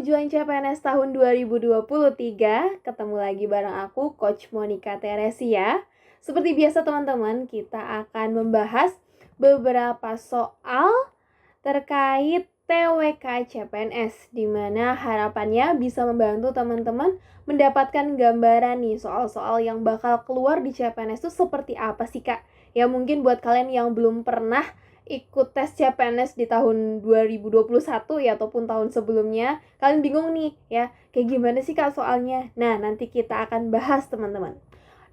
Kemajuan CPNS tahun 2023. Ketemu lagi bareng aku, Coach Monica Teresia. Seperti biasa teman-teman, kita akan membahas beberapa soal terkait TWK CPNS, di mana harapannya bisa membantu teman-teman mendapatkan gambaran nih soal-soal yang bakal keluar di CPNS itu seperti apa sih Kak? Ya mungkin buat kalian yang belum pernah ikut tes CPNS di tahun 2021 ya ataupun tahun sebelumnya, kalian bingung nih ya, kayak gimana sih Kak soalnya? Nah, nanti kita akan bahas teman-teman.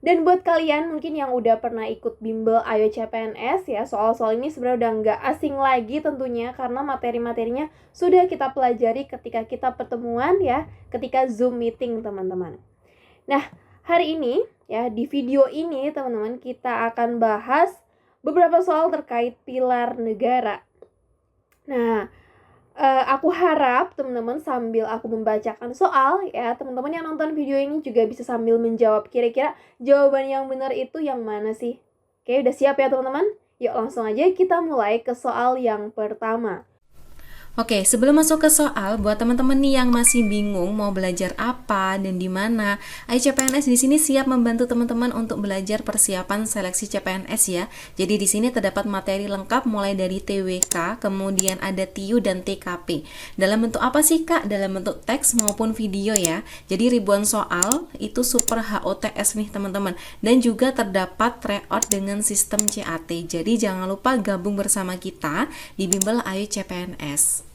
Dan buat kalian mungkin yang udah pernah ikut bimbel Ayo CPNS ya, soal-soal ini sebenarnya udah nggak asing lagi tentunya karena materi-materinya sudah kita pelajari ketika kita pertemuan ya, ketika Zoom meeting teman-teman. Nah, hari ini ya di video ini teman-teman kita akan bahas beberapa soal terkait pilar negara. Nah, aku harap teman-teman sambil aku membacakan soal ya, teman-teman yang nonton video ini juga bisa sambil menjawab kira-kira jawaban yang benar itu yang mana sih. Oke, udah siap ya teman-teman? Yuk langsung aja kita mulai ke soal yang pertama. Oke, sebelum masuk ke soal, buat teman-teman nih yang masih bingung mau belajar apa dan di mana, CPNS di sini siap membantu teman-teman untuk belajar persiapan seleksi CPNS ya. Jadi di sini terdapat materi lengkap mulai dari TWK, kemudian ada TIU dan TKP. Dalam bentuk apa sih Kak? Dalam bentuk teks maupun video ya. Jadi ribuan soal itu super HOTS nih teman-teman. Dan juga terdapat tryout dengan sistem CAT. Jadi jangan lupa gabung bersama kita di Bimbel Ayo CPNS.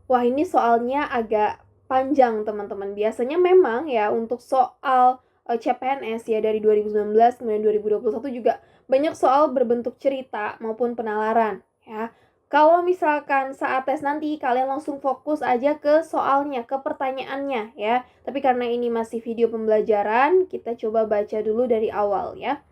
Wah, ini soalnya agak panjang teman-teman. Biasanya memang ya untuk soal CPNS ya dari 2019 kemudian 2021 juga banyak soal berbentuk cerita maupun penalaran ya. Kalau misalkan saat tes nanti kalian langsung fokus aja ke soalnya, ke pertanyaannya ya. Tapi karena ini masih video pembelajaran, kita coba baca dulu dari awal ya.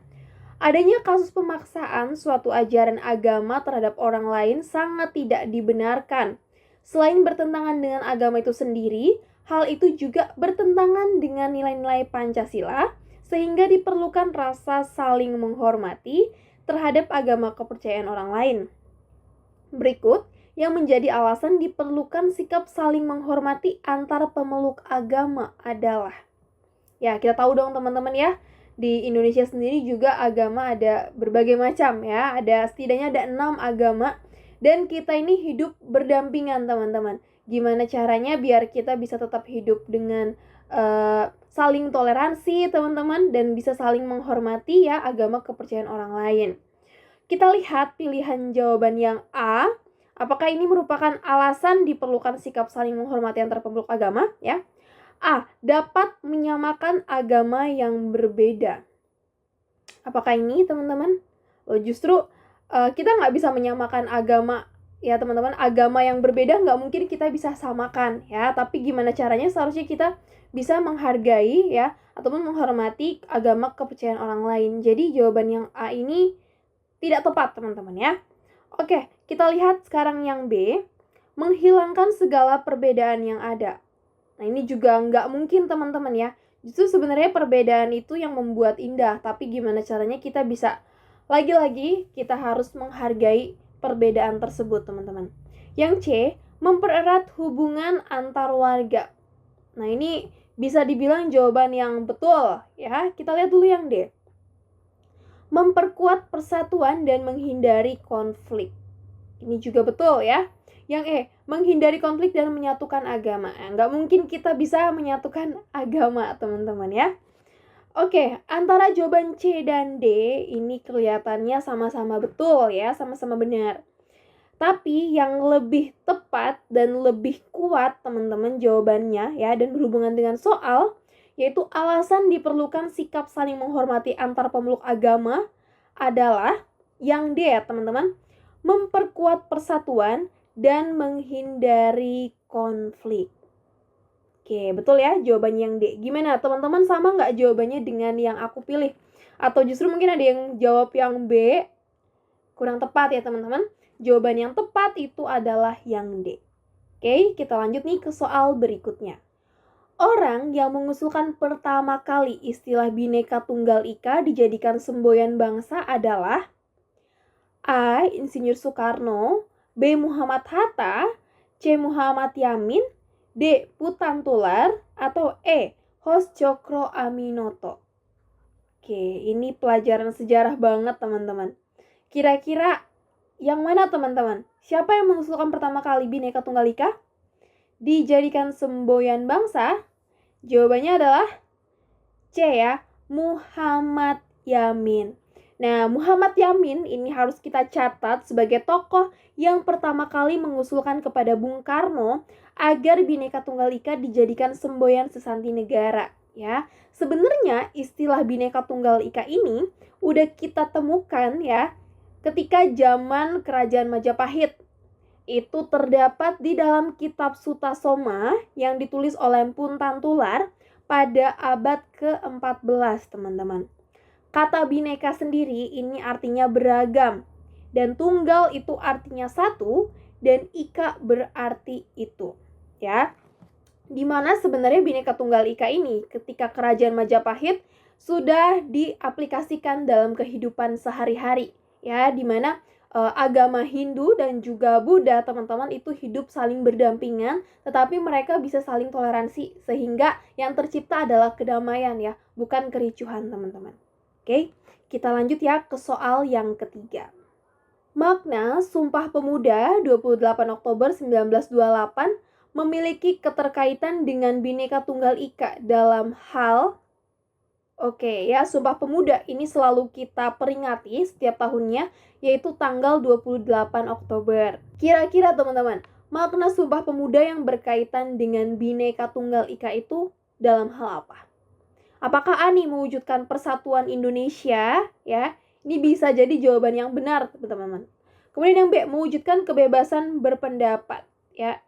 Adanya kasus pemaksaan suatu ajaran agama terhadap orang lain sangat tidak dibenarkan. Selain bertentangan dengan agama itu sendiri, hal itu juga bertentangan dengan nilai-nilai Pancasila, sehingga diperlukan rasa saling menghormati terhadap agama kepercayaan orang lain. Berikut yang menjadi alasan diperlukan sikap saling menghormati antar pemeluk agama adalah, ya kita tahu dong teman-teman ya, di Indonesia sendiri juga agama ada berbagai macam ya, ada setidaknya ada 6 agama. Dan kita ini hidup berdampingan teman-teman. Gimana caranya biar kita bisa tetap hidup dengan saling toleransi teman-teman, dan bisa saling menghormati ya agama kepercayaan orang lain. Kita lihat pilihan jawaban yang A. Apakah ini merupakan alasan diperlukan sikap saling menghormati antar pemeluk agama ya? A. Dapat menyamakan agama yang berbeda. Apakah ini teman-teman? Justru kita nggak bisa menyamakan agama ya teman-teman. Agama yang berbeda nggak mungkin kita bisa samakan ya, tapi gimana caranya seharusnya kita bisa menghargai ya ataupun menghormati agama kepercayaan orang lain. Jadi jawaban yang A ini tidak tepat teman-teman ya. Oke, kita lihat sekarang yang B. Menghilangkan segala perbedaan yang ada. Nah ini juga nggak mungkin teman-teman ya. Justru sebenarnya perbedaan itu yang membuat indah, tapi gimana caranya kita bisa, lagi-lagi kita harus menghargai perbedaan tersebut teman-teman. Yang C, mempererat hubungan antar warga. Nah ini bisa dibilang jawaban yang betul ya. Kita lihat dulu yang D. Memperkuat persatuan dan menghindari konflik. Ini juga betul ya. Yang E, menghindari konflik dan menyatukan agama. Nggak mungkin kita bisa menyatukan agama teman-teman ya. Oke, antara jawaban C dan D ini kelihatannya sama-sama betul ya, sama-sama benar. Tapi yang lebih tepat dan lebih kuat teman-teman jawabannya ya, dan berhubungan dengan soal, yaitu alasan diperlukan sikap saling menghormati antar pemeluk agama adalah yang D ya teman-teman, memperkuat persatuan dan menghindari konflik. Oke, betul ya jawabannya yang D. Gimana teman-teman, sama nggak jawabannya dengan yang aku pilih? Atau justru mungkin ada yang jawab yang B, kurang tepat ya teman-teman? Jawaban yang tepat itu adalah yang D. Oke, kita lanjut nih ke soal berikutnya. Orang yang mengusulkan pertama kali istilah Bhinneka Tunggal Ika dijadikan semboyan bangsa adalah A. Insinyur Soekarno, B. Muhammad Hatta, C. Muhammad Yamin, D. Putantular, atau E. Hos Cokroaminoto? Oke, ini pelajaran sejarah banget teman-teman. Kira-kira yang mana teman-teman? Siapa yang mengusulkan pertama kali Bhinneka Tunggal Ika dijadikan semboyan bangsa? Jawabannya adalah C ya, Muhammad Yamin. Nah, Muhammad Yamin ini harus kita catat sebagai tokoh yang pertama kali mengusulkan kepada Bung Karno agar Bhinneka Tunggal Ika dijadikan semboyan sesanti negara. Ya, sebenarnya istilah Bhinneka Tunggal Ika ini udah kita temukan ya ketika zaman Kerajaan Majapahit. Itu terdapat di dalam kitab Sutasoma yang ditulis oleh Empu Tantular pada abad ke-14, teman-teman. Kata bineka sendiri ini artinya beragam, dan tunggal itu artinya satu, dan ika berarti itu. Ya, dimana sebenarnya Bhinneka Tunggal Ika ini ketika Kerajaan Majapahit sudah diaplikasikan dalam kehidupan sehari-hari. Ya, dimana agama Hindu dan juga Buddha, teman-teman, itu hidup saling berdampingan, tetapi mereka bisa saling toleransi, sehingga yang tercipta adalah kedamaian ya, bukan kericuhan, teman-teman. Oke, kita lanjut ya ke soal yang ketiga. Makna Sumpah Pemuda 28 Oktober 1928 memiliki keterkaitan dengan Bhinneka Tunggal Ika dalam hal ya, Sumpah Pemuda ini selalu kita peringati setiap tahunnya, yaitu tanggal 28 Oktober. Kira-kira teman-teman, makna Sumpah Pemuda yang berkaitan dengan Bhinneka Tunggal Ika itu dalam hal apa? Apakah A nih mewujudkan persatuan Indonesia? Ya, ini bisa jadi jawaban yang benar, teman-teman. Kemudian yang B, mewujudkan kebebasan berpendapat. Ya,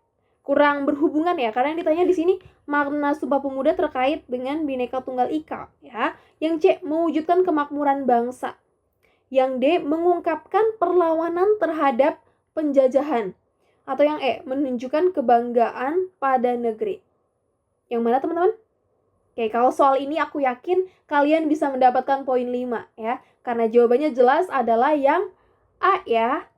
kurang berhubungan ya, karena yang ditanya di sini makna Sumpah Pemuda terkait dengan Bhinneka Tunggal Ika. Ya, yang C, mewujudkan kemakmuran bangsa. Yang D, mengungkapkan perlawanan terhadap penjajahan. Atau yang E, menunjukkan kebanggaan pada negeri. Yang mana teman-teman? Oke, kalau soal ini aku yakin kalian bisa mendapatkan poin 5 ya. Karena jawabannya jelas adalah yang A ya.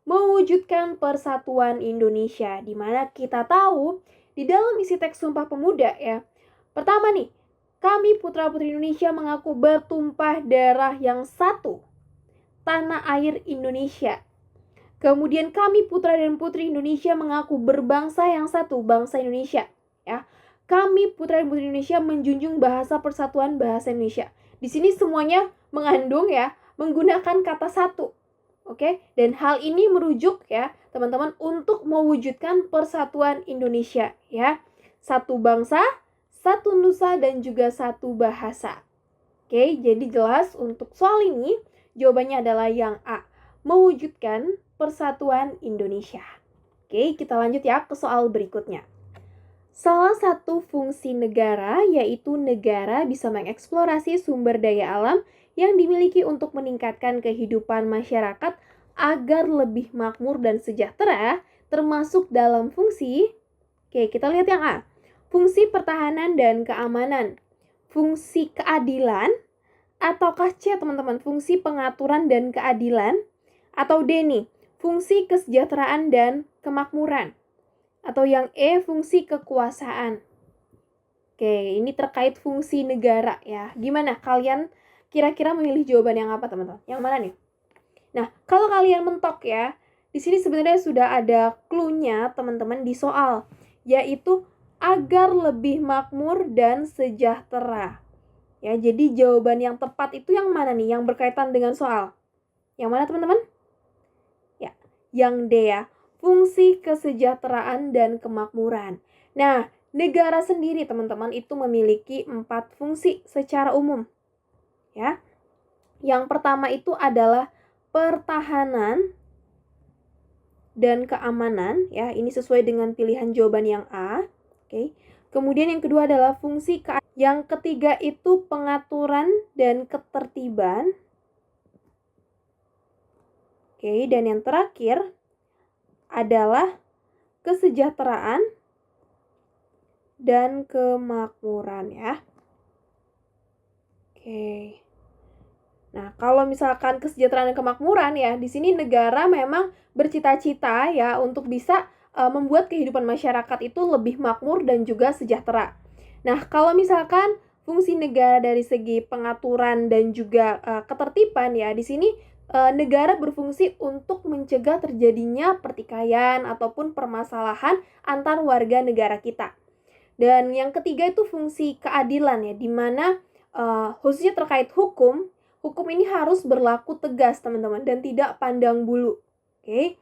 Mewujudkan persatuan Indonesia. Dimana kita tahu di dalam isi teks Sumpah Pemuda ya. Pertama nih, kami putra-putri Indonesia mengaku bertumpah darah yang satu. Tanah air Indonesia. Kemudian kami putra dan putri Indonesia mengaku berbangsa yang satu, bangsa Indonesia ya. Kami putra dan putri Indonesia menjunjung bahasa persatuan bahasa Indonesia. Di sini semuanya mengandung ya, menggunakan kata satu. Oke, dan hal ini merujuk ya, teman-teman, untuk mewujudkan persatuan Indonesia ya. Satu bangsa, satu nusa, dan juga satu bahasa. Oke, jadi jelas untuk soal ini jawabannya adalah yang A, mewujudkan persatuan Indonesia. Oke, kita lanjut ya ke soal berikutnya. Salah satu fungsi negara yaitu negara bisa mengeksplorasi sumber daya alam yang dimiliki untuk meningkatkan kehidupan masyarakat agar lebih makmur dan sejahtera, termasuk dalam fungsi, kita lihat yang A, fungsi pertahanan dan keamanan, fungsi keadilan, ataukah C teman-teman, fungsi pengaturan dan keadilan, atau D nih, fungsi kesejahteraan dan kemakmuran. Atau yang E, fungsi kekuasaan. Oke, ini terkait fungsi negara ya. Gimana kalian kira-kira memilih jawaban yang apa, teman-teman? Yang mana nih? Nah, kalau kalian mentok ya, di sini sebenarnya sudah ada clue-nya, teman-teman, di soal, yaitu agar lebih makmur dan sejahtera. Ya, jadi jawaban yang tepat itu yang mana nih? Yang berkaitan dengan soal. Yang mana, teman-teman? Ya, yang D ya. Fungsi kesejahteraan dan kemakmuran. Nah, negara sendiri teman-teman itu memiliki 4 fungsi secara umum. Ya. Yang pertama itu adalah pertahanan dan keamanan ya. Ini sesuai dengan pilihan jawaban yang A. Oke. Kemudian yang kedua adalah fungsi keadilan. Yang ketiga itu pengaturan dan ketertiban. Oke, dan yang terakhir adalah kesejahteraan dan kemakmuran ya. Oke. Nah, kalau misalkan kesejahteraan dan kemakmuran ya, di sini negara memang bercita-cita ya untuk bisa membuat kehidupan masyarakat itu lebih makmur dan juga sejahtera. Nah, kalau misalkan fungsi negara dari segi pengaturan dan juga ketertiban ya, di sini negara berfungsi untuk mencegah terjadinya pertikaian ataupun permasalahan antar warga negara kita. Dan yang ketiga itu fungsi keadilan ya, di mana khususnya terkait hukum ini harus berlaku tegas teman-teman dan tidak pandang bulu. Oke.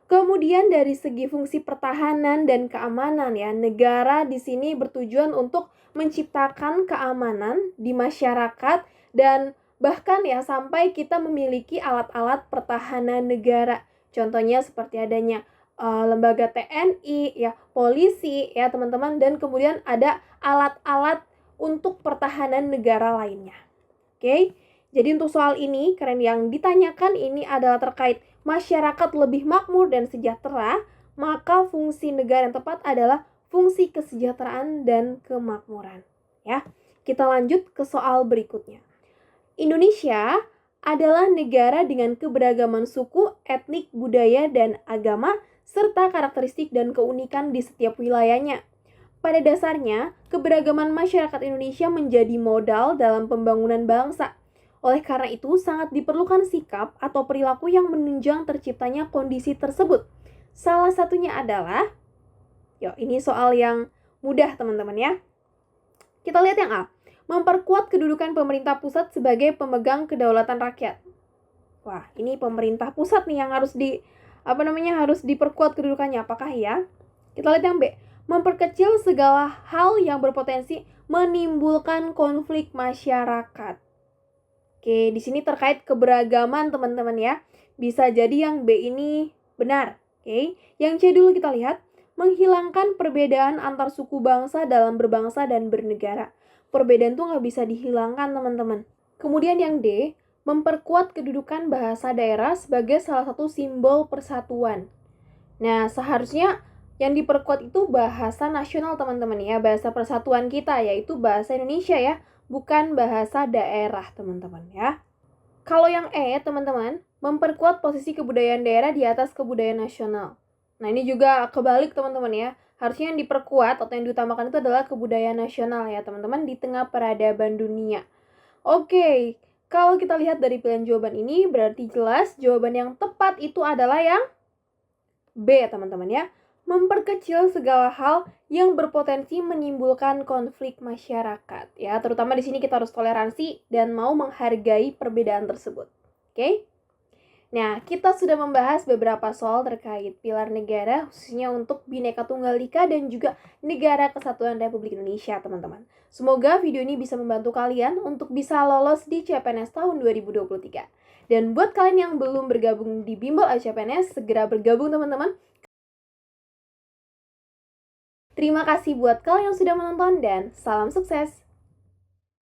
Kemudian dari segi fungsi pertahanan dan keamanan ya, negara di sini bertujuan untuk menciptakan keamanan di masyarakat dan bahkan ya sampai kita memiliki alat-alat pertahanan negara. Contohnya seperti adanya lembaga TNI ya, polisi ya teman-teman, dan kemudian ada alat-alat untuk pertahanan negara lainnya. Oke. Jadi untuk soal ini, keren yang ditanyakan ini adalah terkait masyarakat lebih makmur dan sejahtera, maka fungsi negara yang tepat adalah fungsi kesejahteraan dan kemakmuran. Ya, kita lanjut ke soal berikutnya. Indonesia adalah negara dengan keberagaman suku, etnik, budaya, dan agama, serta karakteristik dan keunikan di setiap wilayahnya. Pada dasarnya, keberagaman masyarakat Indonesia menjadi modal dalam pembangunan bangsa. Oleh karena itu, sangat diperlukan sikap atau perilaku yang menunjang terciptanya kondisi tersebut. Salah satunya adalah, ini soal yang mudah teman-teman ya. Kita lihat yang A. Memperkuat kedudukan pemerintah pusat sebagai pemegang kedaulatan rakyat. Wah, ini pemerintah pusat nih yang harus harus diperkuat kedudukannya. Apakah ya? Kita lihat yang B. Memperkecil segala hal yang berpotensi menimbulkan konflik masyarakat. Oke, di sini terkait keberagaman teman-teman ya. Bisa jadi yang B ini benar. Oke, yang C dulu kita lihat. Menghilangkan perbedaan antar suku bangsa dalam berbangsa dan bernegara. Perbedaan tuh nggak bisa dihilangkan teman-teman. Kemudian yang D, memperkuat kedudukan bahasa daerah sebagai salah satu simbol persatuan. Nah, seharusnya yang diperkuat itu bahasa nasional teman-teman ya, bahasa persatuan kita yaitu bahasa Indonesia ya. Bukan bahasa daerah, teman-teman ya. Kalau yang E, teman-teman, memperkuat posisi kebudayaan daerah di atas kebudayaan nasional. Nah, ini juga kebalik, teman-teman ya. Harusnya yang diperkuat atau yang diutamakan itu adalah kebudayaan nasional ya, teman-teman, di tengah peradaban dunia. Oke, kalau kita lihat dari pilihan jawaban ini, berarti jelas jawaban yang tepat itu adalah yang B, teman-teman ya. Memperkecil segala hal yang berpotensi menimbulkan konflik masyarakat ya, terutama di sini kita harus toleransi dan mau menghargai perbedaan tersebut. Oke? Nah, kita sudah membahas beberapa soal terkait pilar negara khususnya untuk Bhinneka Tunggal Ika dan juga Negara Kesatuan Republik Indonesia, teman-teman. Semoga video ini bisa membantu kalian untuk bisa lolos di CPNS tahun 2023. Dan buat kalian yang belum bergabung di Bimbel CPNS, segera bergabung teman-teman. Terima kasih buat kalian yang sudah menonton dan salam sukses!